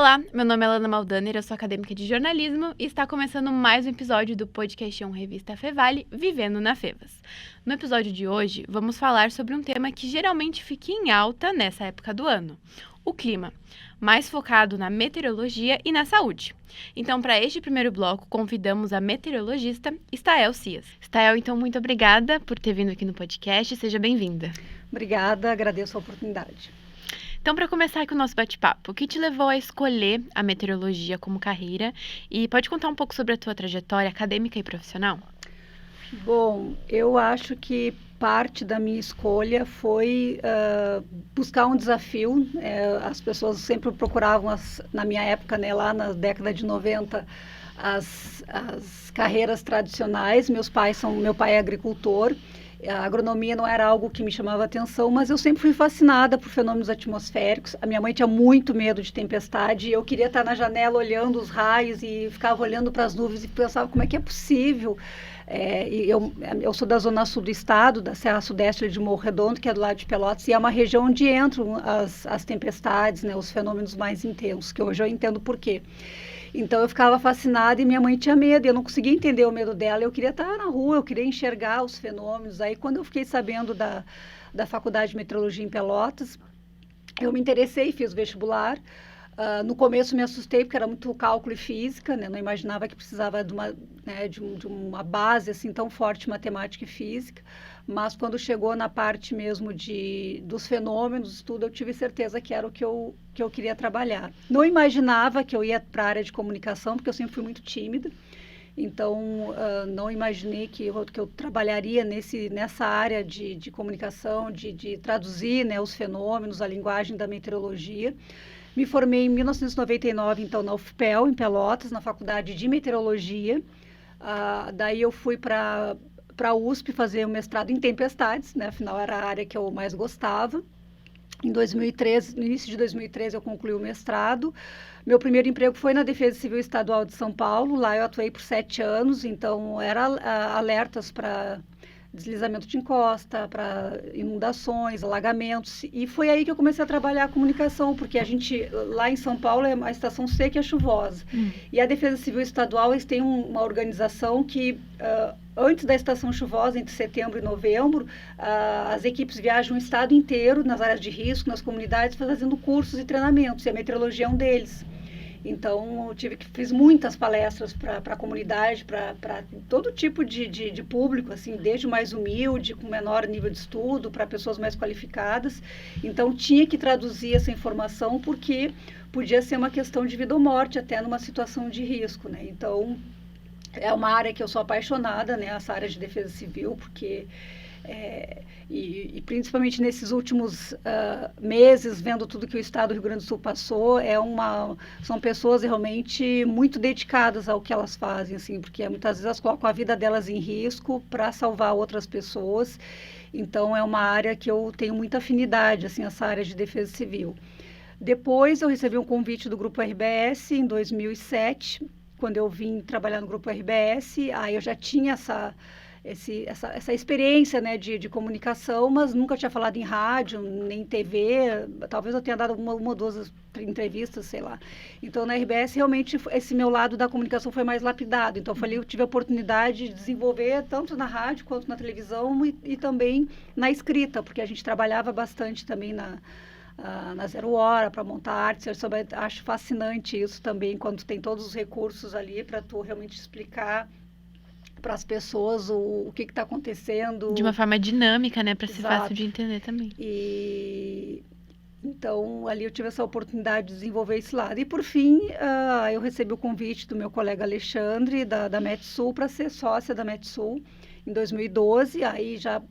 Olá, meu nome é Lana Maldaner, eu sou acadêmica de jornalismo e está começando mais um episódio do podcast Revista Fevale, Vivendo na Fevas. No episódio de hoje, vamos falar sobre um tema que geralmente fica em alta nessa época do ano, o clima, mais focado na meteorologia e na saúde. Então, para este primeiro bloco, convidamos a meteorologista Stael Cias. Stael, então, muito obrigada por ter vindo aqui no podcast, seja bem-vinda. Obrigada, agradeço a oportunidade. Então, para começar aqui o nosso bate-papo, o que te levou a escolher a meteorologia como carreira? E pode contar um pouco sobre a tua trajetória acadêmica e profissional? Bom, eu acho que parte da minha escolha foi buscar um desafio. As pessoas sempre procuravam, na minha época, né, lá na década de 90, as carreiras tradicionais. Meu pai é agricultor. A agronomia não era algo que me chamava atenção, mas eu sempre fui fascinada por fenômenos atmosféricos. A minha mãe tinha muito medo de tempestade e eu queria estar na janela olhando os raios e ficava olhando para as nuvens e pensava como é que é possível. Eu sou da zona sul do estado, da Serra Sudeste de Morro Redondo, que é do lado de Pelotas, e é uma região onde entram as tempestades, né, os fenômenos mais intensos, que hoje eu entendo por quê. Então eu ficava fascinada e minha mãe tinha medo, eu não conseguia entender o medo dela, eu queria estar na rua, eu queria enxergar os fenômenos. Aí quando eu fiquei sabendo da Faculdade de Meteorologia em Pelotas, eu me interessei e fiz vestibular. No começo me assustei porque era muito cálculo e física, né? Não imaginava que precisava de uma base assim tão forte, matemática e física. Mas quando chegou na parte mesmo dos fenômenos, tudo, eu tive certeza que era o que eu queria trabalhar. Não imaginava que eu ia para a área de comunicação, porque eu sempre fui muito tímida. Então, não imaginei que eu trabalharia nessa área de comunicação, de traduzir, né, os fenômenos, a linguagem da meteorologia. Me formei em 1999, então, na UFPEL, em Pelotas, na Faculdade de Meteorologia. Daí eu fui para a USP fazer o mestrado em tempestades, né? Afinal, era a área que eu mais gostava. Em 2013, no início de 2013, eu concluí o mestrado. Meu primeiro emprego foi na Defesa Civil Estadual de São Paulo. Lá eu atuei por 7 anos, então era alertas para deslizamento de encosta, para inundações, alagamentos. E foi aí que eu comecei a trabalhar a comunicação, porque a gente, lá em São Paulo, a estação seca e chuvosa. E a Defesa Civil Estadual, eles têm uma organização que, antes da estação chuvosa, entre setembro e novembro, as equipes viajam o estado inteiro, nas áreas de risco, nas comunidades, fazendo cursos e treinamentos, e a meteorologia é um deles. Então, fiz muitas palestras para a comunidade, para todo tipo de público, assim, desde o mais humilde, com menor nível de estudo, para pessoas mais qualificadas. Então, tinha que traduzir essa informação, porque podia ser uma questão de vida ou morte, até numa situação de risco, né? Então, é uma área que eu sou apaixonada, né? Essa área de defesa civil, porque... E principalmente nesses últimos meses, vendo tudo que o estado do Rio Grande do Sul passou, são pessoas realmente muito dedicadas ao que elas fazem, assim, porque muitas vezes elas colocam a vida delas em risco para salvar outras pessoas. Então, é uma área que eu tenho muita afinidade, assim, essa área de defesa civil. Depois, eu recebi um convite do Grupo RBS em 2007, quando eu vim trabalhar no Grupo RBS, aí eu já tinha essa experiência, né, de comunicação, mas nunca tinha falado em rádio, nem TV, talvez eu tenha dado uma ou duas entrevistas, sei lá. Então, na RBS, realmente, esse meu lado da comunicação foi mais lapidado. Então, eu tive a oportunidade de desenvolver tanto na rádio quanto na televisão e também na escrita, porque a gente trabalhava bastante também na Zero Hora para montar artes. Acho fascinante isso também, quando tem todos os recursos ali para tu realmente explicar para as pessoas o que está acontecendo. De uma forma dinâmica, né? Para ser fácil de entender também. Então, ali eu tive essa oportunidade de desenvolver esse lado. E, por fim, eu recebi o convite do meu colega Alexandre, da Metsul, para ser sócia da Metsul em 2012. Aí já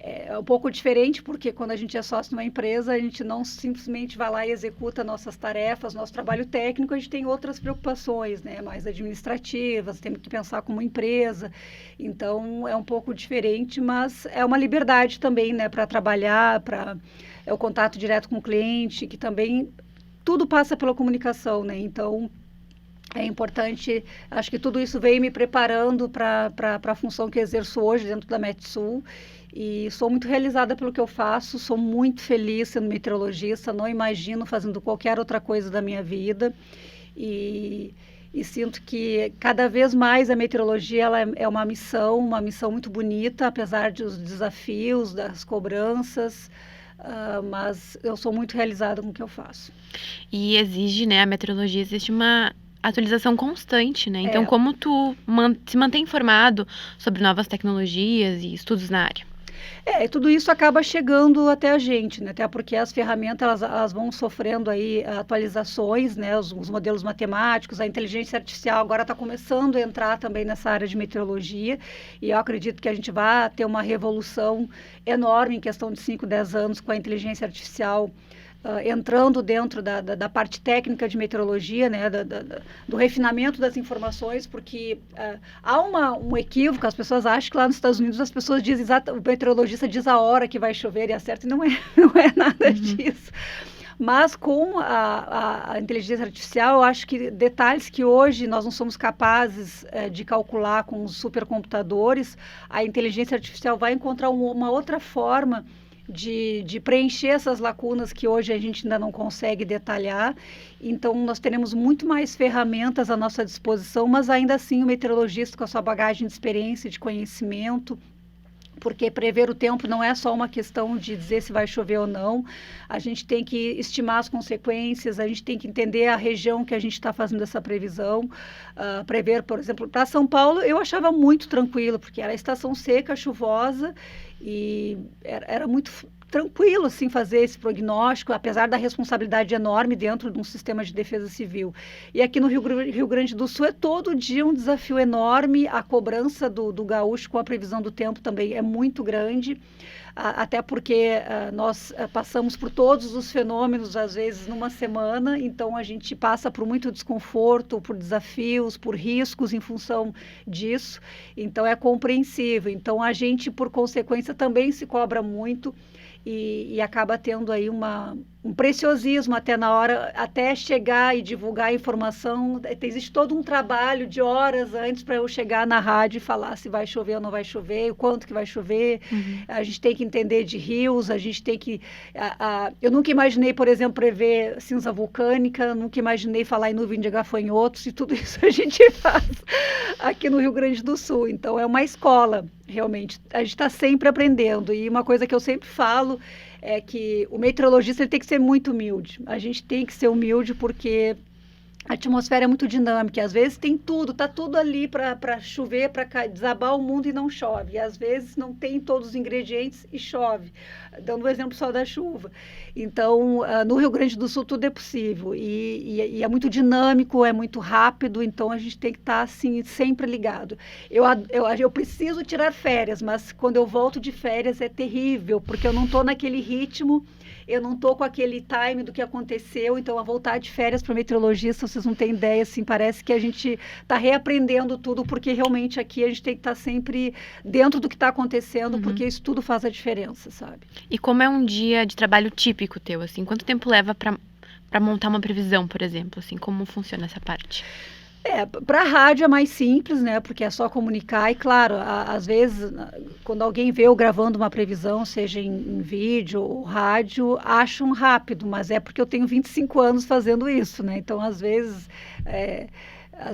é um pouco diferente, porque quando a gente é sócio de uma empresa, a gente não simplesmente vai lá e executa nossas tarefas, nosso trabalho técnico, a gente tem outras preocupações, né, mais administrativas, temos que pensar como empresa. Então, é um pouco diferente, mas é uma liberdade também, né, para trabalhar, é o contato direto com o cliente, que também tudo passa pela comunicação, né? Então, é importante, acho que tudo isso veio me preparando para a função que exerço hoje dentro da Metsul. E sou muito realizada pelo que eu faço, sou muito feliz sendo meteorologista, não imagino fazendo qualquer outra coisa da minha vida. E sinto que cada vez mais a meteorologia ela é uma missão muito bonita, apesar dos desafios, das cobranças, mas eu sou muito realizada com o que eu faço. E exige, né, a meteorologia, existe uma atualização constante, né? Então, É. como tu se mantém informado sobre novas tecnologias e estudos na área? E tudo isso acaba chegando até a gente, né? Até porque as ferramentas elas vão sofrendo aí atualizações, né? Os modelos matemáticos, a inteligência artificial agora está começando a entrar também nessa área de meteorologia e eu acredito que a gente vai ter uma revolução enorme em questão de 5, 10 anos com a inteligência artificial entrando dentro da parte técnica de meteorologia, né, do refinamento das informações, porque há um equívoco, as pessoas acham que lá nos Estados Unidos as pessoas dizem, o meteorologista diz a hora que vai chover e acerta, e não é nada disso. Mas com a inteligência artificial, eu acho que detalhes que hoje nós não somos capazes de calcular com os supercomputadores, a inteligência artificial vai encontrar uma outra forma de preencher essas lacunas que hoje a gente ainda não consegue detalhar. Então, nós teremos muito mais ferramentas à nossa disposição, mas ainda assim o meteorologista com a sua bagagem de experiência, de conhecimento, porque prever o tempo não é só uma questão de dizer se vai chover ou não, a gente tem que estimar as consequências, a gente tem que entender a região que a gente está fazendo essa previsão, prever, por exemplo, para São Paulo eu achava muito tranquilo, porque era estação seca, chuvosa, e era muito tranquilo assim fazer esse prognóstico, apesar da responsabilidade enorme dentro de um sistema de defesa civil. E aqui no Rio Grande do Sul é todo dia um desafio enorme, a cobrança do gaúcho com a previsão do tempo também é muito grande, até porque nós passamos por todos os fenômenos, às vezes, numa semana, então a gente passa por muito desconforto, por desafios, por riscos em função disso, então é compreensível. Então a gente, por consequência, também se cobra muito e acaba tendo aí um preciosismo até na hora, até chegar e divulgar a informação. Existe todo um trabalho de horas antes para eu chegar na rádio e falar se vai chover ou não vai chover, o quanto que vai chover. A gente tem que entender de rios, a gente tem que... eu nunca imaginei, por exemplo, prever cinza vulcânica, nunca imaginei falar em nuvem de gafanhotos, e tudo isso a gente faz aqui no Rio Grande do Sul. Então, é uma escola, realmente. A gente está sempre aprendendo. E uma coisa que eu sempre falo é que o meteorologista ele tem que ser muito humilde. A gente tem que ser humilde porque a atmosfera é muito dinâmica. E às vezes tem tudo, está tudo ali para chover, para desabar o mundo e não chove. E às vezes não tem todos os ingredientes e chove. Dando o exemplo só da chuva. Então, no Rio Grande do Sul tudo é possível. E é muito dinâmico, é muito rápido. Então, a gente tem que estar assim, sempre ligado. Eu preciso tirar férias, mas quando eu volto de férias é terrível, porque eu não estou naquele ritmo, eu não estou com aquele time do que aconteceu. Então, a voltar de férias para meteorologista, vocês não têm ideia, assim, parece que a gente está reaprendendo tudo, porque realmente aqui a gente tem que estar sempre dentro do que está acontecendo, porque isso tudo faz a diferença, sabe? E como é um dia de trabalho típico teu, assim? Quanto tempo leva para montar uma previsão, por exemplo? Assim, como funciona essa parte? Para a rádio é mais simples, né? Porque é só comunicar e, claro, às vezes, quando alguém vê eu gravando uma previsão, seja em vídeo ou rádio, acham rápido, mas é porque eu tenho 25 anos fazendo isso, né? Então, às vezes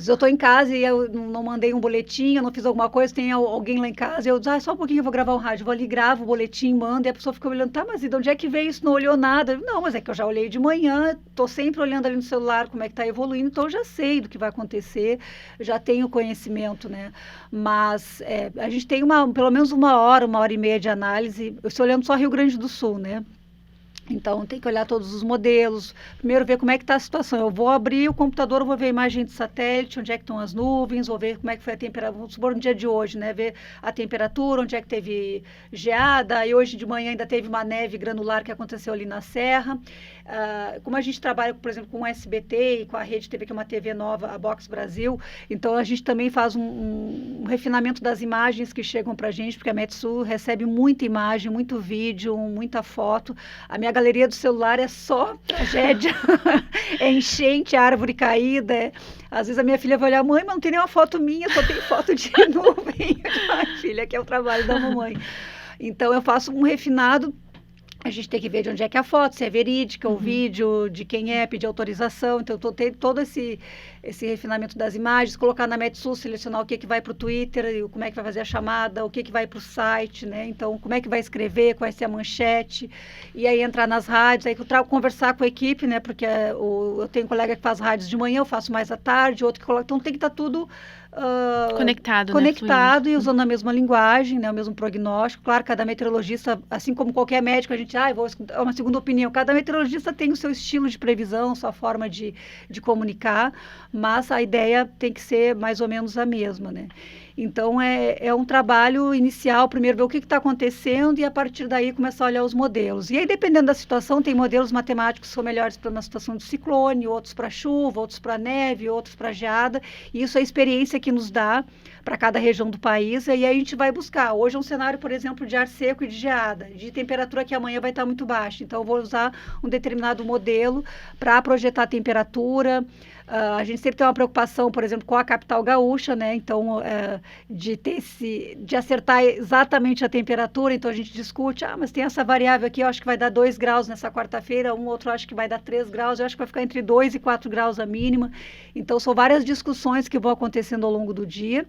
eu estou em casa e eu não mandei um boletim, eu não fiz alguma coisa, tem alguém lá em casa, e eu digo, só um pouquinho eu vou gravar um rádio, vou ali, gravo o boletim, mando, e a pessoa fica olhando, tá, mas e de onde é que veio isso? Não olhou nada. Não, mas é que eu já olhei de manhã, estou sempre olhando ali no celular como é que está evoluindo, então eu já sei do que vai acontecer, já tenho conhecimento, né? Mas a gente tem pelo menos uma hora e meia de análise, eu estou olhando só Rio Grande do Sul, né? Então, tem que olhar todos os modelos, primeiro ver como é que está a situação. Eu vou abrir o computador, vou ver a imagem de satélite, onde é que estão as nuvens, vou ver como é que foi a temperatura, vamos supor no dia de hoje, né? Ver a temperatura, onde é que teve geada, e hoje de manhã ainda teve uma neve granular que aconteceu ali na Serra. Como a gente trabalha, por exemplo, com o SBT e com a Rede TV, que é uma TV nova, a Box Brasil, então a gente também faz um refinamento das imagens que chegam para a gente, porque a Metsul recebe muita imagem, muito vídeo, muita foto. A minha galeria do celular é só tragédia, é enchente, árvore caída. Às vezes a minha filha vai olhar, mãe, mas não tem nenhuma foto minha, só tem foto de nuvem. Ai, filha, que é o trabalho da mamãe. Então, eu faço um refinado. A gente tem que ver de onde é que é a foto, se é verídica, o vídeo, de quem é, pedir autorização. Então, eu tenho todo esse refinamento das imagens, colocar na Metsul, selecionar o que vai para o Twitter, como é que vai fazer a chamada, o que vai para o site, né? Então, como é que vai escrever, qual vai ser a manchete, e aí entrar nas rádios, aí conversar com a equipe, né? Porque eu tenho um colega que faz rádios de manhã, eu faço mais à tarde, outro que coloca. Então, tem que estar tudo conectado, né? E usando a mesma linguagem, né, o mesmo prognóstico. Claro, cada meteorologista, assim como qualquer médico, a gente vou escutar uma segunda opinião. Cada meteorologista tem o seu estilo de previsão, sua forma de comunicar, mas a ideia tem que ser mais ou menos a mesma, né? Então, é um trabalho inicial, primeiro ver o que está acontecendo e, a partir daí, começar a olhar os modelos. E aí, dependendo da situação, tem modelos matemáticos que são melhores para uma situação de ciclone, outros para chuva, outros para neve, outros para geada. E isso é a experiência que nos dá para cada região do país. E aí a gente vai buscar. Hoje é um cenário, por exemplo, de ar seco e de geada, de temperatura que amanhã vai estar muito baixa. Então, eu vou usar um determinado modelo para projetar a temperatura. A gente sempre tem uma preocupação, por exemplo, com a capital gaúcha, né? Então, de acertar exatamente a temperatura. Então, a gente discute, mas tem essa variável aqui, eu acho que vai dar 2 graus nessa quarta-feira, outro acho que vai dar 3 graus, eu acho que vai ficar entre 2 e 4 graus a mínima. Então, são várias discussões que vão acontecendo ao longo do dia.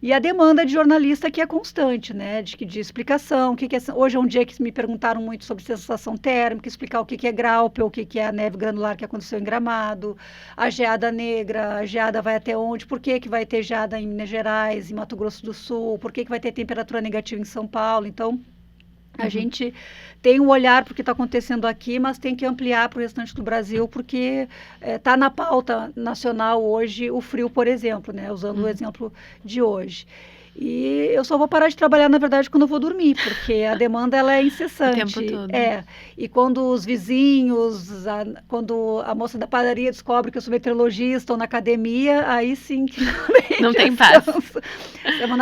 E a demanda de jornalista que é constante, né? De explicação. Hoje é um dia que me perguntaram muito sobre sensação térmica, explicar o que é Graupel, o que é a neve granular que aconteceu em Gramado, a geada negra, a geada vai até onde, por que vai ter geada em Minas Gerais, em Mato Grosso do Sul, por que vai ter temperatura negativa em São Paulo. Então, a gente tem um olhar para o que está acontecendo aqui, mas tem que ampliar para o restante do Brasil, porque está na pauta nacional hoje o frio, por exemplo, né? Usando o exemplo de hoje. E eu só vou parar de trabalhar, na verdade, quando eu vou dormir, porque a demanda ela é incessante. O tempo todo. E quando os vizinhos, quando a moça da padaria descobre que eu sou meteorologista ou na academia, aí sim que não tem paz.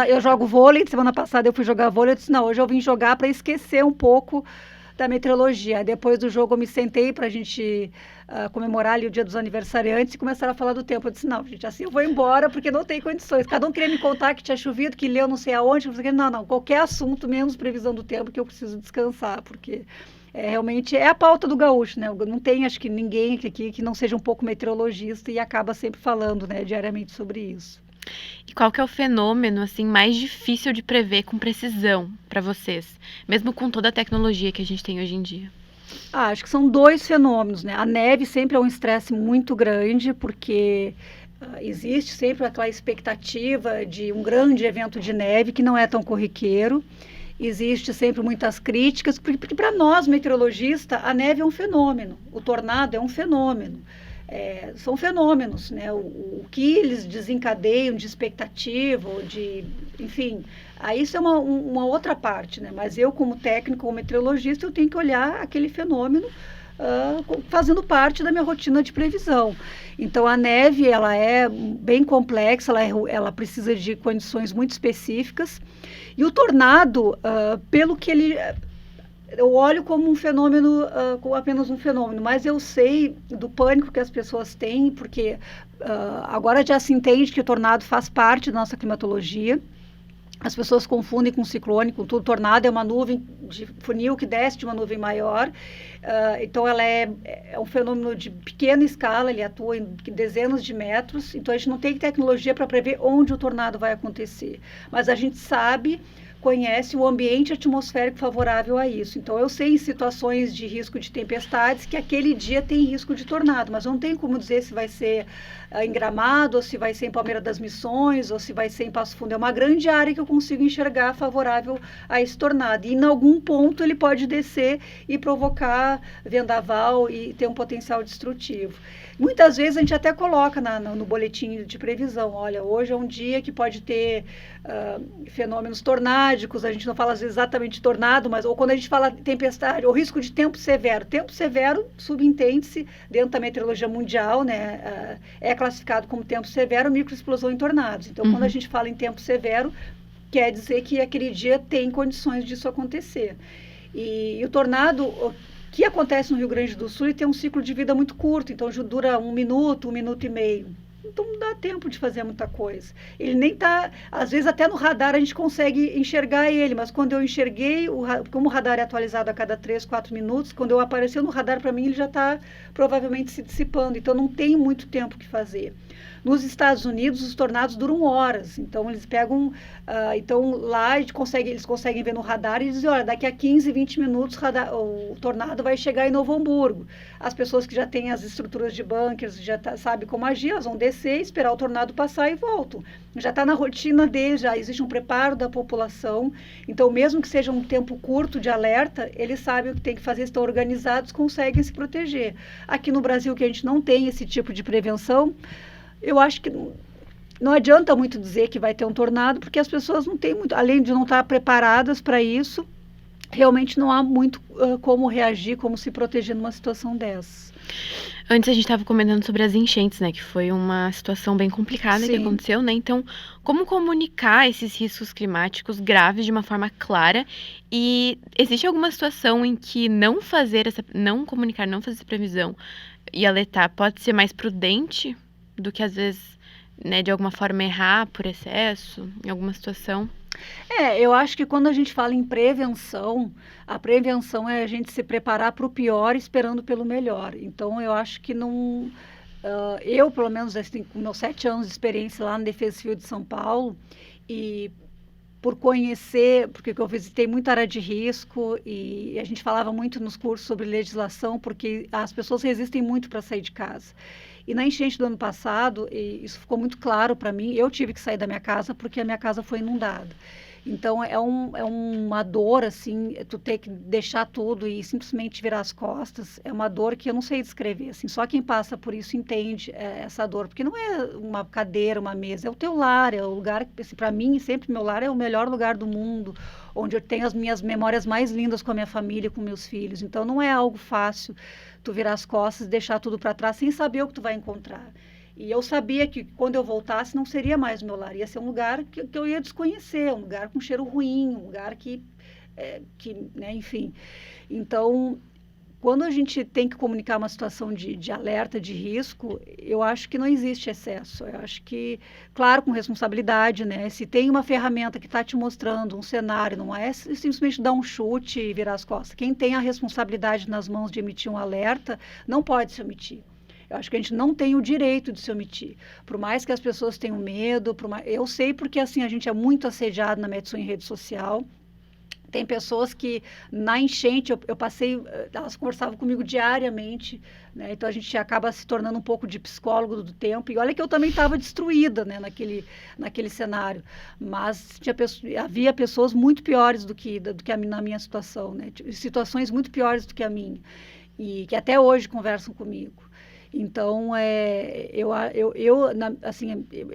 Eu jogo vôlei, semana passada eu fui jogar vôlei, eu disse, não, hoje eu vim jogar para esquecer um pouco da meteorologia. Depois do jogo eu me sentei para a gente comemorar ali o dia dos aniversariantes e começaram a falar do tempo. Eu disse, não, gente, assim eu vou embora porque não tem condições. Cada um queria me contar que tinha chovido, que leu não sei aonde. Não, qualquer assunto, menos previsão do tempo, que eu preciso descansar, porque realmente é a pauta do gaúcho, né? Não tem, acho que ninguém aqui que não seja um pouco meteorologista e acaba sempre falando, né, diariamente sobre isso. E qual que é o fenômeno assim mais difícil de prever com precisão para vocês, mesmo com toda a tecnologia que a gente tem hoje em dia? Acho que são 2 fenômenos, né? A neve sempre é um estresse muito grande, porque existe sempre aquela expectativa de um grande evento de neve que não é tão corriqueiro. Existe sempre muitas críticas, porque para nós, meteorologistas, a neve é um fenômeno, o tornado é um fenômeno. São fenômenos, né? O que eles desencadeiam de expectativa, enfim, aí isso é uma outra parte, né? Mas eu, como técnico, como meteorologista, eu tenho que olhar aquele fenômeno fazendo parte da minha rotina de previsão. Então, a neve, ela é bem complexa, ela precisa de condições muito específicas, e o tornado, pelo que eu olho como um fenômeno, como apenas um fenômeno, mas eu sei do pânico que as pessoas têm, porque agora já se entende que o tornado faz parte da nossa climatologia. As pessoas confundem com ciclone, com tudo. Tornado é uma nuvem de funil que desce de uma nuvem maior. Então, ela é um fenômeno de pequena escala, ele atua em dezenas de metros. Então, a gente não tem tecnologia para prever onde o tornado vai acontecer. Mas a gente conhece o ambiente atmosférico favorável a isso. Então, eu sei em situações de risco de tempestades que aquele dia tem risco de tornado, mas eu não tenho como dizer se vai ser em Gramado, ou se vai ser em Palmeira das Missões, ou se vai ser em Passo Fundo. É uma grande área que eu consigo enxergar favorável a esse tornado. E em algum ponto ele pode descer e provocar vendaval e ter um potencial destrutivo. Muitas vezes a gente até coloca no boletim de previsão, olha, hoje é um dia que pode ter fenômenos tornádicos, a gente não fala às vezes exatamente de tornado, mas ou quando a gente fala de tempestade, ou risco de tempo severo. Tempo severo subentende-se dentro da meteorologia mundial, né? É classificado como tempo severo, microexplosão em tornados. Então, quando a gente fala em tempo severo, quer dizer que aquele dia tem condições disso acontecer. E o tornado que acontece no Rio Grande do Sul, ele tem um ciclo de vida muito curto, então dura 1 minuto, 1 minuto e meio. então não dá tempo de fazer muita coisa. Ele nem está, às vezes até no radar a gente consegue enxergar ele, mas quando eu enxerguei, como o radar é atualizado a cada 3, 4 minutos, quando eu apareceu no radar para mim, ele já está provavelmente se dissipando, então não tem muito tempo que fazer. Nos Estados Unidos, os tornados duram horas, então eles pegam, então lá eles conseguem ver no radar e dizem, olha, daqui a 15, 20 minutos o tornado vai chegar em Novo Hamburgo. As pessoas que já têm as estruturas de bunkers, já sabem como agir, elas vão descer, esperar o tornado passar e voltam. Já está na rotina deles, já existe um preparo da população, então mesmo que seja um tempo curto de alerta, eles sabem o que tem que fazer, estão organizados, conseguem se proteger. Aqui no Brasil, que a gente não tem esse tipo de prevenção, eu acho que não adianta muito dizer que vai ter um tornado, porque as pessoas não têm muito, além de não estar preparadas para isso, realmente não há muito como reagir, como se proteger numa situação dessa. Antes a gente estava comentando sobre as enchentes, né? Que foi uma situação bem complicada que aconteceu, né? Então, como comunicar esses riscos climáticos graves de uma forma clara? E existe alguma situação em que não fazer não fazer essa previsão e alertar pode ser mais prudente do que às vezes, né, de alguma forma errar por excesso em alguma situação? Eu acho que quando a gente fala em prevenção, a prevenção é a gente se preparar para o pior esperando pelo melhor. Então, eu acho que não... eu, pelo menos, com meus 7 anos de experiência lá na Defesa Civil de São Paulo, e por conhecer, porque eu visitei muita área de risco e a gente falava muito nos cursos sobre legislação, porque as pessoas resistem muito para sair de casa. E na enchente do ano passado, isso ficou muito claro para mim, eu tive que sair da minha casa porque a minha casa foi inundada. Então, é uma dor, assim, tu ter que deixar tudo e simplesmente virar as costas, é uma dor que eu não sei descrever, assim, só quem passa por isso entende essa dor, porque não é uma cadeira, uma mesa, é o teu lar, é o lugar que, assim, para mim, sempre meu lar é o melhor lugar do mundo, onde eu tenho as minhas memórias mais lindas com a minha família, com meus filhos, então não é algo fácil tu virar as costas, deixar tudo para trás, sem saber o que tu vai encontrar. E eu sabia que quando eu voltasse não seria mais o meu lar, ia ser um lugar que eu ia desconhecer, um lugar com cheiro ruim, um lugar que né, enfim. Então, quando a gente tem que comunicar uma situação de alerta, de risco, eu acho que não existe excesso. Eu acho que, claro, com responsabilidade, né? Se tem uma ferramenta que está te mostrando um cenário, não é simplesmente dar um chute e virar as costas. Quem tem a responsabilidade nas mãos de emitir um alerta, não pode se omitir. Eu acho que a gente não tem o direito de se omitir. Por mais que as pessoas tenham medo, eu sei porque assim a gente é muito assediado na Metsu em rede social. Tem pessoas que na enchente, eu passei, elas conversavam comigo diariamente, né? Então a gente acaba se tornando um pouco de psicólogo do tempo. E olha que eu também estava destruída, né, naquele cenário. Mas havia pessoas muito piores do que na minha situação, né? Situações muito piores do que a minha. E que até hoje conversam comigo. Então,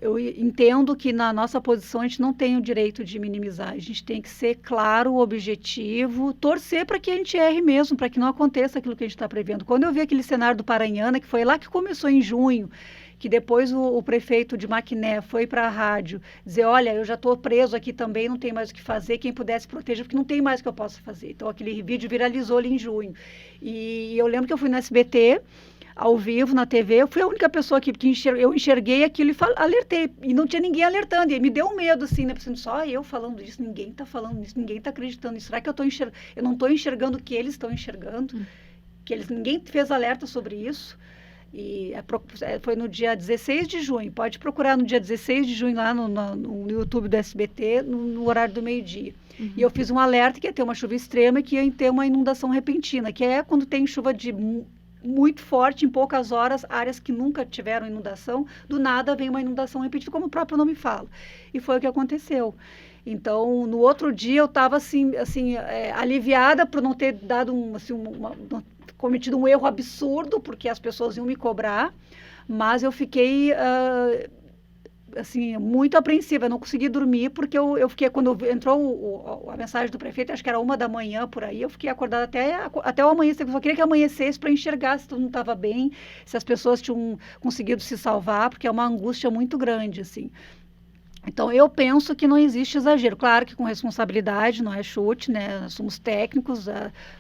eu entendo que na nossa posição a gente não tem o direito de minimizar. A gente tem que ser claro, objetivo, torcer para que a gente erre mesmo, para que não aconteça aquilo que a gente está prevendo. Quando eu vi aquele cenário do Paranhana, que foi lá que começou em junho, que depois o prefeito de Maquiné foi para a rádio dizer, olha, eu já estou preso aqui também, não tem mais o que fazer, quem pudesse proteger, porque não tem mais o que eu possa fazer. Então, aquele vídeo viralizou ali em junho. E eu lembro que eu fui no SBT, ao vivo, na TV, eu fui a única pessoa que eu enxerguei aquilo e alertei, e não tinha ninguém alertando, e me deu um medo, assim, né, pensando, só eu falando disso, ninguém está falando disso, ninguém está acreditando nisso, será que eu não estou enxergando o que eles estão enxergando, ninguém fez alerta sobre isso, e foi no dia 16 de junho, pode procurar no dia 16 de junho lá no YouTube do SBT, no horário do meio-dia. E eu fiz um alerta que ia ter uma chuva extrema e que ia ter uma inundação repentina, que é quando tem chuva muito forte, em poucas horas, áreas que nunca tiveram inundação, do nada vem uma inundação repentina, como o próprio nome fala. E foi o que aconteceu. Então, no outro dia, eu estava assim, aliviada por não ter dado cometido um erro absurdo, porque as pessoas iam me cobrar, mas eu fiquei assim, muito apreensiva, eu não consegui dormir, porque eu fiquei, quando entrou a mensagem do prefeito, acho que era 1h por aí, eu fiquei acordada até o amanhecer, eu só queria que amanhecesse para enxergar se todo mundo estava bem, se as pessoas tinham conseguido se salvar, porque é uma angústia muito grande, assim. Então, eu penso que não existe exagero. Claro que com responsabilidade, não é chute, né? Nós somos técnicos,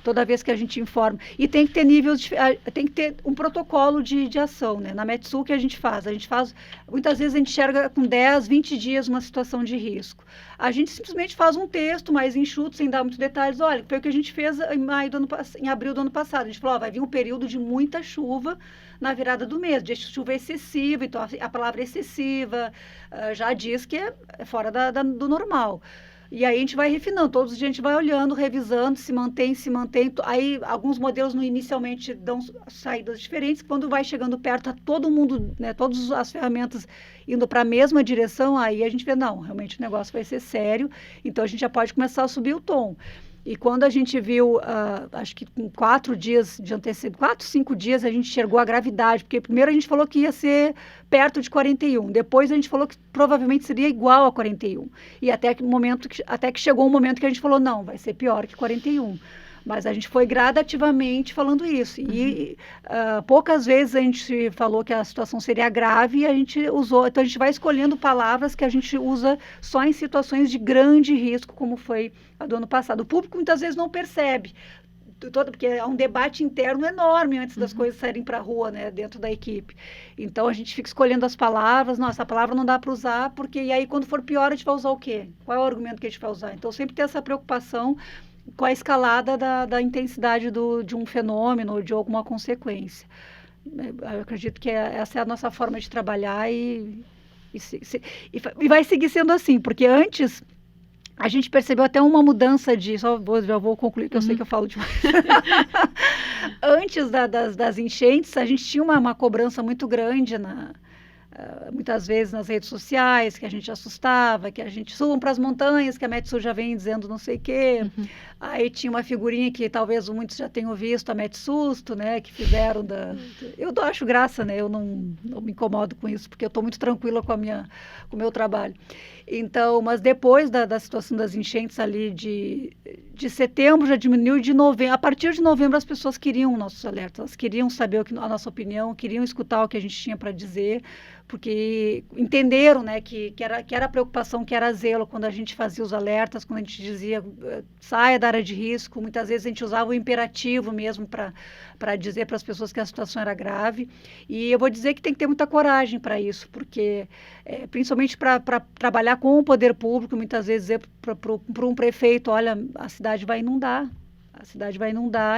toda vez que a gente informa. E tem que ter tem que ter um protocolo de ação, né? Na Metsul, que a gente faz? Muitas vezes a gente enxerga com 10, 20 dias uma situação de risco. A gente simplesmente faz um texto mais enxuto, sem dar muitos detalhes. Olha, foi o que a gente fez em abril do ano passado. A gente falou, vai vir um período de muita chuva na virada do mês, de chuva excessiva, então a palavra excessiva já diz que é fora do normal. E aí a gente vai refinando, todos os dias a gente vai olhando, revisando, se mantém. Aí alguns modelos inicialmente dão saídas diferentes, quando vai chegando perto, tá todo mundo, né, todas as ferramentas indo para a mesma direção, aí a gente vê, não, realmente o negócio vai ser sério, então a gente já pode começar a subir o tom. E quando a gente viu, acho que com 4 dias de antecedência, 4, 5 dias, a gente enxergou a gravidade, porque primeiro a gente falou que ia ser perto de 41, depois a gente falou que provavelmente seria igual a 41. E até que chegou um momento que a gente falou, não, vai ser pior que 41. Mas a gente foi gradativamente falando isso. E poucas vezes a gente falou que a situação seria grave e a gente usou. Então a gente vai escolhendo palavras que a gente usa só em situações de grande risco, como foi a do ano passado. O público muitas vezes não percebe. Porque é um debate interno enorme antes das coisas saírem para a rua, né, dentro da equipe. Então a gente fica escolhendo as palavras. Nossa, essa palavra não dá para usar, porque e aí quando for pior a gente vai usar o quê? Qual é o argumento que a gente vai usar? Então sempre tem essa preocupação com a escalada da intensidade de um fenômeno ou de alguma consequência. Eu acredito que essa é a nossa forma de trabalhar e vai seguir sendo assim, porque antes a gente percebeu até uma mudança já vou concluir, que eu sei que eu falo demais. Antes das enchentes, a gente tinha uma cobrança muito grande muitas vezes nas redes sociais, que a gente assustava, que a gente subam para as montanhas, que a Metsul já vem dizendo não sei o quê. Aí tinha uma figurinha que talvez muitos já tenham visto, a Metsusto, né, que fizeram Eu acho graça, né, eu não me incomodo com isso, porque eu estou muito tranquila com o meu trabalho. Então, mas depois da situação das enchentes ali de setembro, já diminuiu, de novembro. A partir de novembro, as pessoas queriam nossos alertas, elas queriam saber a nossa opinião, queriam escutar o que a gente tinha para dizer, porque entenderam, né, que era preocupação, que era zelo quando a gente fazia os alertas, quando a gente dizia saia da área de risco. Muitas vezes a gente usava o imperativo mesmo para dizer para as pessoas que a situação era grave. E eu vou dizer que tem que ter muita coragem para isso, porque principalmente para trabalhar com o poder público, muitas vezes dizer para um prefeito, olha, a cidade vai inundar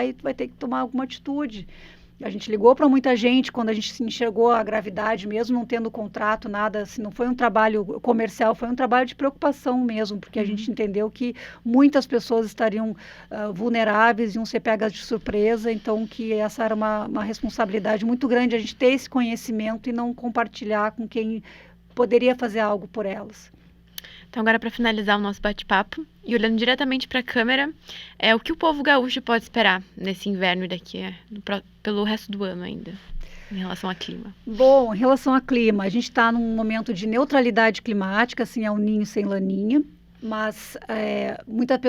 e vai ter que tomar alguma atitude. A gente ligou para muita gente quando a gente se enxergou a gravidade, mesmo não tendo contrato, nada, assim, não foi um trabalho comercial, foi um trabalho de preocupação mesmo, porque a gente entendeu que muitas pessoas estariam vulneráveis, iam ser pegas de surpresa, então que essa era uma responsabilidade muito grande, a gente ter esse conhecimento e não compartilhar com quem poderia fazer algo por elas. Então, agora, para finalizar o nosso bate-papo, e olhando diretamente para a câmera, o que o povo gaúcho pode esperar nesse inverno daqui, pelo resto do ano ainda, em relação ao clima? Bom, em relação ao clima, a gente está num momento de neutralidade climática, assim, é um ninho sem laninha, mas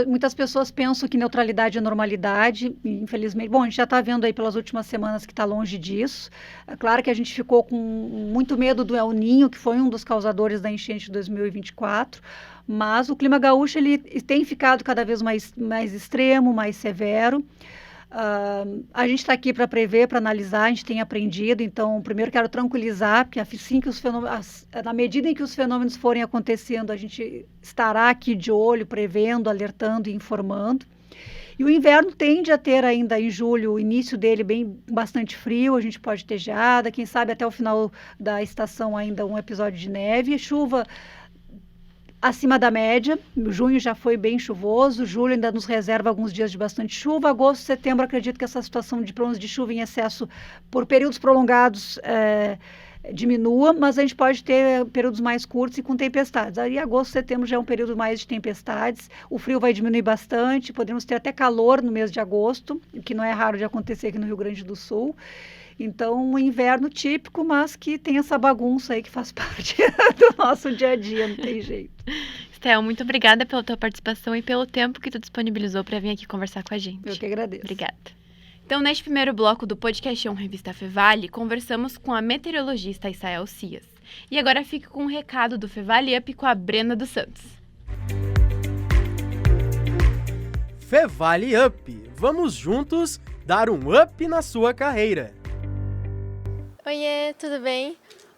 muitas pessoas pensam que neutralidade é normalidade, e infelizmente, bom, a gente já está vendo aí pelas últimas semanas que está longe disso. É claro que a gente ficou com muito medo do El Niño, que foi um dos causadores da enchente de 2024, mas o clima gaúcho ele tem ficado cada vez mais extremo, mais severo. A gente está aqui para prever, para analisar, a gente tem aprendido, então primeiro quero tranquilizar, porque assim que na medida em que os fenômenos forem acontecendo, a gente estará aqui de olho, prevendo, alertando e informando. E o inverno tende a ter ainda em julho, o início dele bastante frio, a gente pode ter geada, quem sabe até o final da estação ainda um episódio de neve, chuva acima da média. Junho já foi bem chuvoso, julho ainda nos reserva alguns dias de bastante chuva, agosto, setembro, acredito que essa situação de problemas de chuva em excesso por períodos prolongados diminua, mas a gente pode ter períodos mais curtos e com tempestades. Aí agosto, setembro já é um período mais de tempestades, o frio vai diminuir bastante, podemos ter até calor no mês de agosto, o que não é raro de acontecer aqui no Rio Grande do Sul. Então, um inverno típico, mas que tem essa bagunça aí que faz parte do nosso dia a dia, não tem jeito. Estel, muito obrigada pela tua participação e pelo tempo que tu disponibilizou para vir aqui conversar com a gente. Eu que agradeço. Obrigada. Então, neste primeiro bloco do podcast Revista Fevale, conversamos com a meteorologista Isael Cias. E agora fique com um recado do Fevale Up com a Brenda dos Santos. Fevale Up, vamos juntos dar um up na sua carreira. Oiê, tudo bem?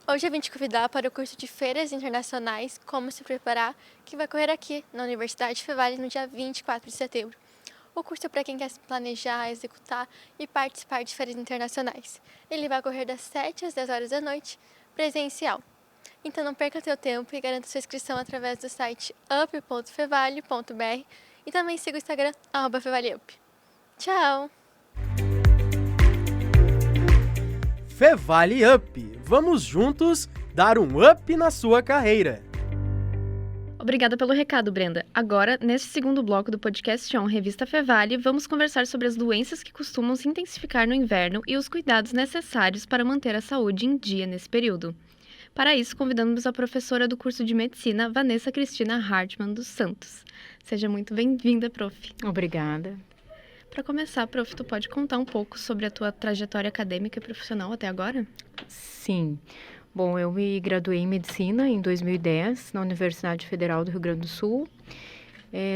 Hoje eu vim te convidar para o curso de Feiras Internacionais Como Se Preparar, que vai correr aqui na Universidade Fevale no dia 24 de setembro. O curso é para quem quer se planejar, executar e participar de feiras internacionais. Ele vai ocorrer das 7 às 10 horas da noite, presencial. Então não perca teu tempo e garanta sua inscrição através do site up.fevale.br e também siga o Instagram, @fevaleup. Tchau! Fevale Up, vamos juntos dar um up na sua carreira. Obrigada pelo recado, Brenda. Agora, neste segundo bloco do podcast Revista Fevale, vamos conversar sobre as doenças que costumam se intensificar no inverno e os cuidados necessários para manter a saúde em dia nesse período. Para isso, convidamos a professora do curso de Medicina, Vanessa Cristina Hartmann dos Santos. Seja muito bem-vinda, prof. Obrigada. Para começar, prof, tu pode contar um pouco sobre a tua trajetória acadêmica e profissional até agora? Sim. Bom, eu me graduei em Medicina em 2010 na Universidade Federal do Rio Grande do Sul.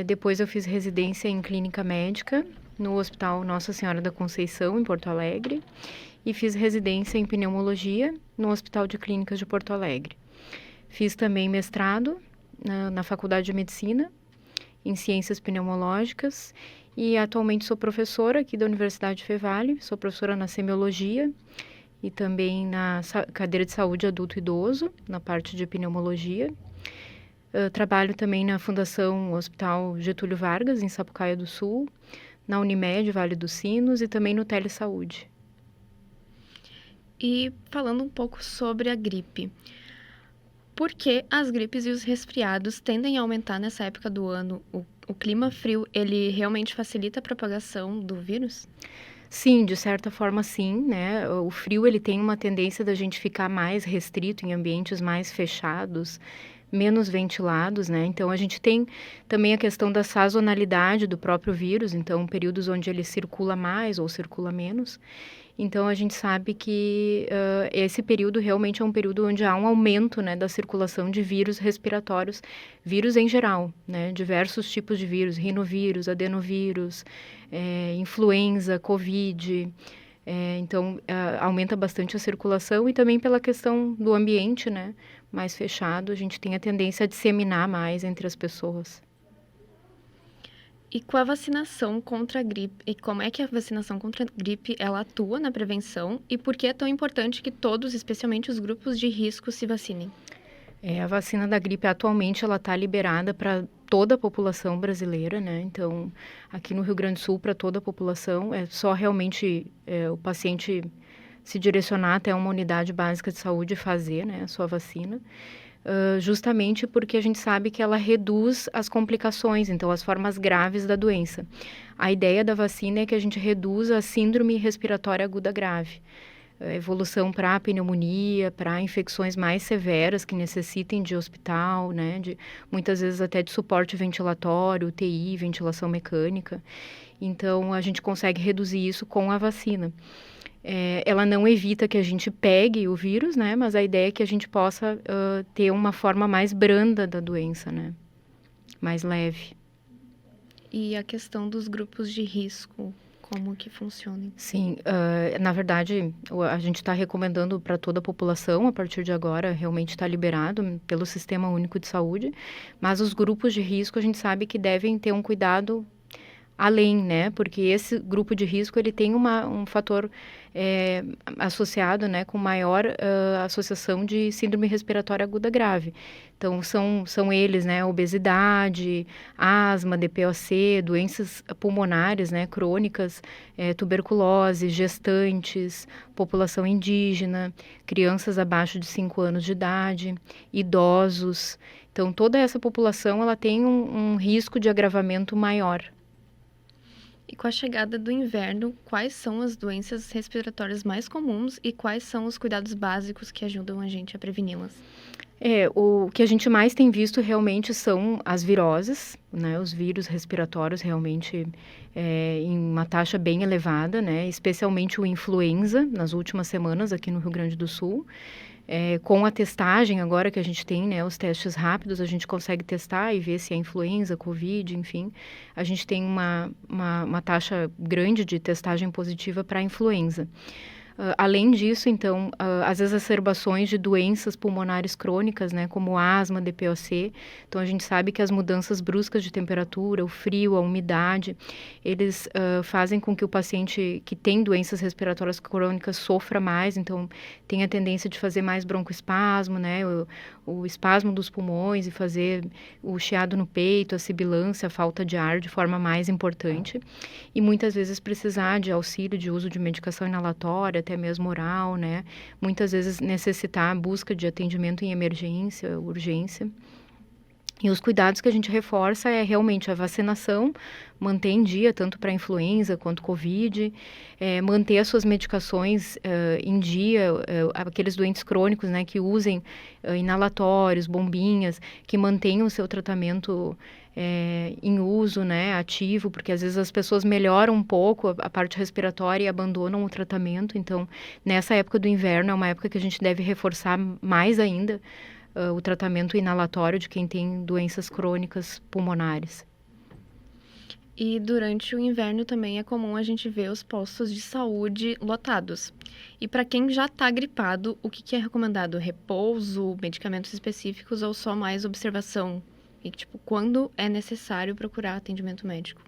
Depois eu fiz residência em Clínica Médica no Hospital Nossa Senhora da Conceição, em Porto Alegre. E fiz residência em Pneumologia no Hospital de Clínicas de Porto Alegre. Fiz também mestrado na Faculdade de Medicina em Ciências Pneumológicas e atualmente sou professora aqui da Universidade Fevale, sou professora na Semiologia e também na cadeira de saúde adulto e idoso, na parte de pneumologia. Trabalho também na Fundação Hospital Getúlio Vargas, em Sapucaia do Sul, na Unimed, Vale dos Sinos e também no Telesaúde. E falando um pouco sobre a gripe, por que as gripes e os resfriados tendem a aumentar nessa época do ano? O clima frio, ele realmente facilita a propagação do vírus? Sim, de certa forma sim, né? O frio ele tem uma tendência da gente ficar mais restrito em ambientes mais fechados, menos ventilados, né? Então a gente tem também a questão da sazonalidade do próprio vírus, então períodos onde ele circula mais ou circula menos. Então a gente sabe que esse período realmente é um período onde há um aumento, né, da circulação de vírus respiratórios, vírus em geral, né? Diversos tipos de vírus, rinovírus, adenovírus, influenza, covid. Então aumenta bastante a circulação e também pela questão do ambiente, né, mais fechado, a gente tem a tendência a disseminar mais entre as pessoas. E com a vacinação contra a gripe, e como é que a vacinação contra a gripe ela atua na prevenção e por que é tão importante que todos, especialmente os grupos de risco, se vacinem? A vacina da gripe atualmente ela está liberada para toda a população brasileira, né? Então, aqui no Rio Grande do Sul, para toda a população, é só realmente o paciente se direcionar até uma unidade básica de saúde e fazer, né, a sua vacina. Justamente porque a gente sabe que ela reduz as complicações, então as formas graves da doença. A ideia da vacina é que a gente reduza a síndrome respiratória aguda grave, evolução para pneumonia, para infecções mais severas que necessitem de hospital, né, muitas vezes até de suporte ventilatório, UTI, ventilação mecânica. Então a gente consegue reduzir isso com a vacina. Ela não evita que a gente pegue o vírus, né? Mas a ideia é que a gente possa ter uma forma mais branda da doença, né? Mais leve. E a questão dos grupos de risco, como que funcionam? Sim, na verdade, a gente está recomendando para toda a população, a partir de agora, realmente está liberado pelo Sistema Único de Saúde, mas os grupos de risco a gente sabe que devem ter um cuidado além, né? Porque esse grupo de risco, ele tem um fator associado, né, com maior associação de síndrome respiratória aguda grave. Então, são eles, né, obesidade, asma, DPOC, doenças pulmonares, né, crônicas, tuberculose, gestantes, população indígena, crianças abaixo de 5 anos de idade, idosos. Então, toda essa população, ela tem um risco de agravamento maior. E com a chegada do inverno, quais são as doenças respiratórias mais comuns e quais são os cuidados básicos que ajudam a gente a preveni-las? O que a gente mais tem visto realmente são as viroses, né? Os vírus respiratórios realmente em uma taxa bem elevada, né? Especialmente o influenza nas últimas semanas aqui no Rio Grande do Sul. Com a testagem agora que a gente tem, né, os testes rápidos, a gente consegue testar e ver se é influenza, Covid, enfim. A gente tem uma taxa grande de testagem positiva para influenza. Além disso, então, as exacerbações de doenças pulmonares crônicas, né, como asma, DPOC. Então, a gente sabe que as mudanças bruscas de temperatura, o frio, a umidade, eles fazem com que o paciente que tem doenças respiratórias crônicas sofra mais. Então, tem a tendência de fazer mais broncoespasmo, né, o espasmo dos pulmões e fazer o chiado no peito, a sibilância, a falta de ar de forma mais importante. E muitas vezes precisar de auxílio de uso de medicação inalatória, até mesmo oral, né? Muitas vezes necessitar a busca de atendimento em emergência, urgência. E os cuidados que a gente reforça é realmente a vacinação, manter em dia, tanto para influenza quanto Covid, manter as suas medicações em dia, aqueles doentes crônicos, né, que usem inalatórios, bombinhas, que mantenham o seu tratamento em uso, né, ativo, porque às vezes as pessoas melhoram um pouco a parte respiratória e abandonam o tratamento. Então, nessa época do inverno é uma época que a gente deve reforçar mais ainda o tratamento inalatório de quem tem doenças crônicas pulmonares. E durante o inverno também é comum a gente ver os postos de saúde lotados. E para quem já está gripado, o que é recomendado? Repouso, medicamentos específicos ou só mais observação? E, quando é necessário procurar atendimento médico?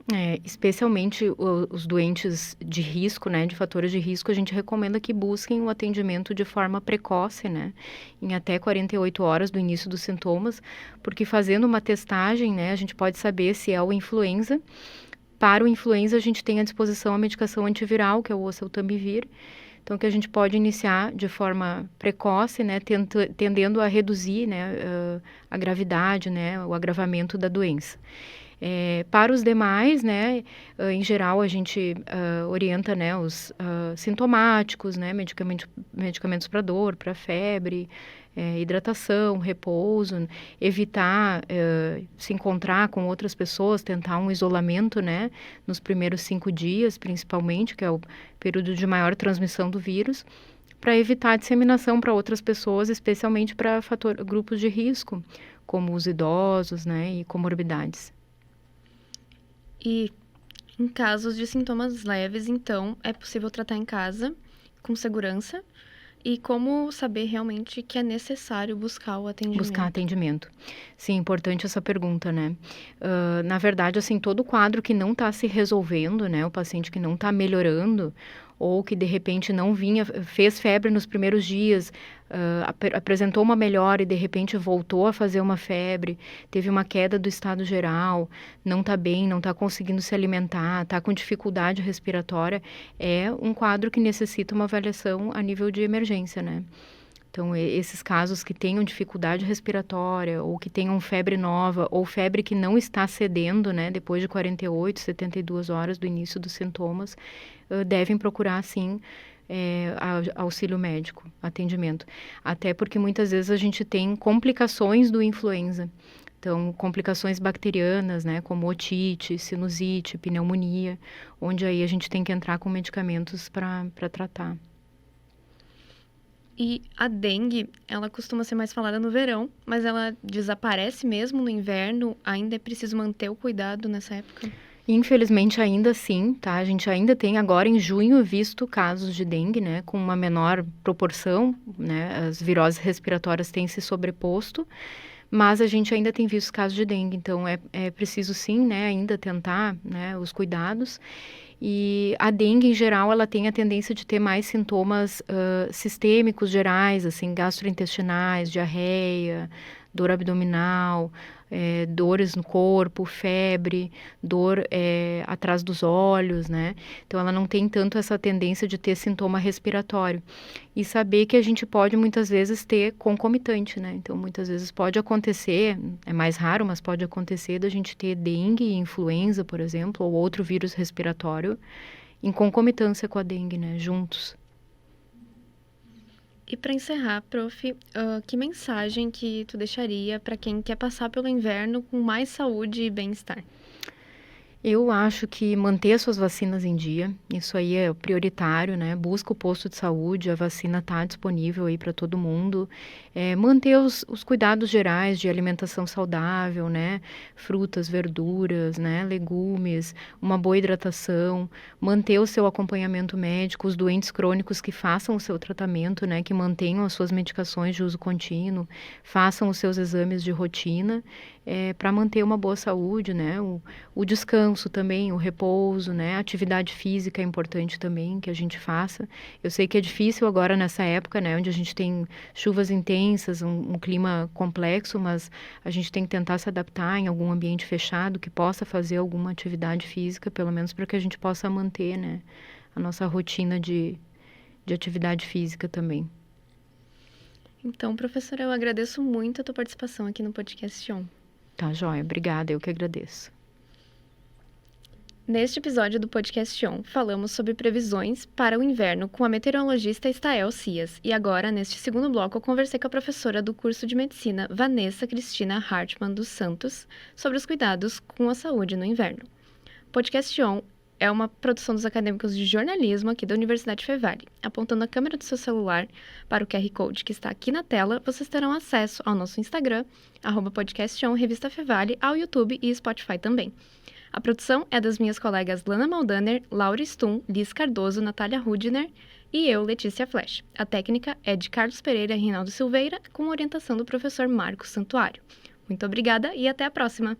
Especialmente os doentes de risco, né, de fatores de risco, a gente recomenda que busquem o atendimento de forma precoce, né, em até 48 horas do início dos sintomas, porque fazendo uma testagem, né, a gente pode saber se é o influenza. Para o influenza, a gente tem à disposição a medicação antiviral, que é o oseltamivir, então que a gente pode iniciar de forma precoce, né, tendendo a reduzir, né, a gravidade, né, o agravamento da doença. Para os demais, né, em geral a gente orienta, né, os sintomáticos, né, medicamentos para dor, para febre, hidratação, repouso, evitar se encontrar com outras pessoas, tentar um isolamento, né, nos primeiros 5 dias, principalmente, que é o período de maior transmissão do vírus, para evitar a disseminação para outras pessoas, especialmente para grupos de risco, como os idosos, né, e comorbidades. E em casos de sintomas leves, então, é possível tratar em casa, com segurança? E como saber realmente que é necessário buscar o atendimento? Buscar atendimento. Sim, importante essa pergunta, né? Na verdade, assim, todo quadro que não está se resolvendo, né? O paciente que não está melhorando, ou que de repente não fez febre nos primeiros dias, apresentou uma melhora e de repente voltou a fazer uma febre, teve uma queda do estado geral, não está bem, não está conseguindo se alimentar, está com dificuldade respiratória, é um quadro que necessita uma avaliação a nível de emergência, né? Então, esses casos que tenham dificuldade respiratória, ou que tenham febre nova, ou febre que não está cedendo, né, depois de 48, 72 horas do início dos sintomas, devem procurar, sim, auxílio médico, atendimento. Até porque muitas vezes a gente tem complicações do influenza. Então, complicações bacterianas, né, como otite, sinusite, pneumonia, onde aí a gente tem que entrar com medicamentos para tratar. E a dengue, ela costuma ser mais falada no verão, mas ela desaparece mesmo no inverno? Ainda é preciso manter o cuidado nessa época? Infelizmente, ainda sim, tá? A gente ainda tem agora em junho visto casos de dengue, né? Com uma menor proporção, né? As viroses respiratórias têm se sobreposto, mas a gente ainda tem visto casos de dengue. Então, é preciso sim, né? Ainda tentar, né? Os cuidados. E a dengue, em geral, ela tem a tendência de ter mais sintomas sistêmicos gerais, assim, gastrointestinais, diarreia, dor abdominal, dores no corpo, febre, dor atrás dos olhos, né? Então, ela não tem tanto essa tendência de ter sintoma respiratório. E saber que a gente pode, muitas vezes, ter concomitante, né? Então, muitas vezes pode acontecer, é mais raro, mas pode acontecer da gente ter dengue e influenza, por exemplo, ou outro vírus respiratório, em concomitância com a dengue, né? Juntos. E para encerrar, prof, que mensagem que tu deixaria para quem quer passar pelo inverno com mais saúde e bem-estar? Eu acho que manter as suas vacinas em dia, isso aí é prioritário, né? Busca o posto de saúde, a vacina está disponível aí para todo mundo. Manter os cuidados gerais de alimentação saudável, né? Frutas, verduras, né? Legumes, uma boa hidratação, manter o seu acompanhamento médico, os doentes crônicos que façam o seu tratamento, né? Que mantenham as suas medicações de uso contínuo, façam os seus exames de rotina, para manter uma boa saúde, né? O descanso também, o repouso, né? A atividade física é importante também que a gente faça. Eu sei que é difícil agora nessa época, né? Onde a gente tem chuvas intensas, um clima complexo, mas a gente tem que tentar se adaptar em algum ambiente fechado que possa fazer alguma atividade física, pelo menos para que a gente possa manter, né? A nossa rotina de atividade física também. Então, professora, eu agradeço muito a tua participação aqui no podcast On. Tá, joia. Obrigada, eu que agradeço. Neste episódio do Podcast On, falamos sobre previsões para o inverno com a meteorologista Estael Cias. E agora, neste segundo bloco, eu conversei com a professora do curso de medicina, Vanessa Cristina Hartmann dos Santos, sobre os cuidados com a saúde no inverno. Podcast On é uma produção dos acadêmicos de jornalismo aqui da Universidade Fevale. Apontando a câmera do seu celular para o QR Code que está aqui na tela, vocês terão acesso ao nosso Instagram, @podcaston, Revista Fevale, ao YouTube e Spotify também. A produção é das minhas colegas Lana Maldaner, Laura Stum, Liz Cardoso, Natália Rudner e eu, Letícia Flesch. A técnica é de Carlos Pereira e Reinaldo Silveira, com orientação do professor Marcos Santuário. Muito obrigada e até a próxima!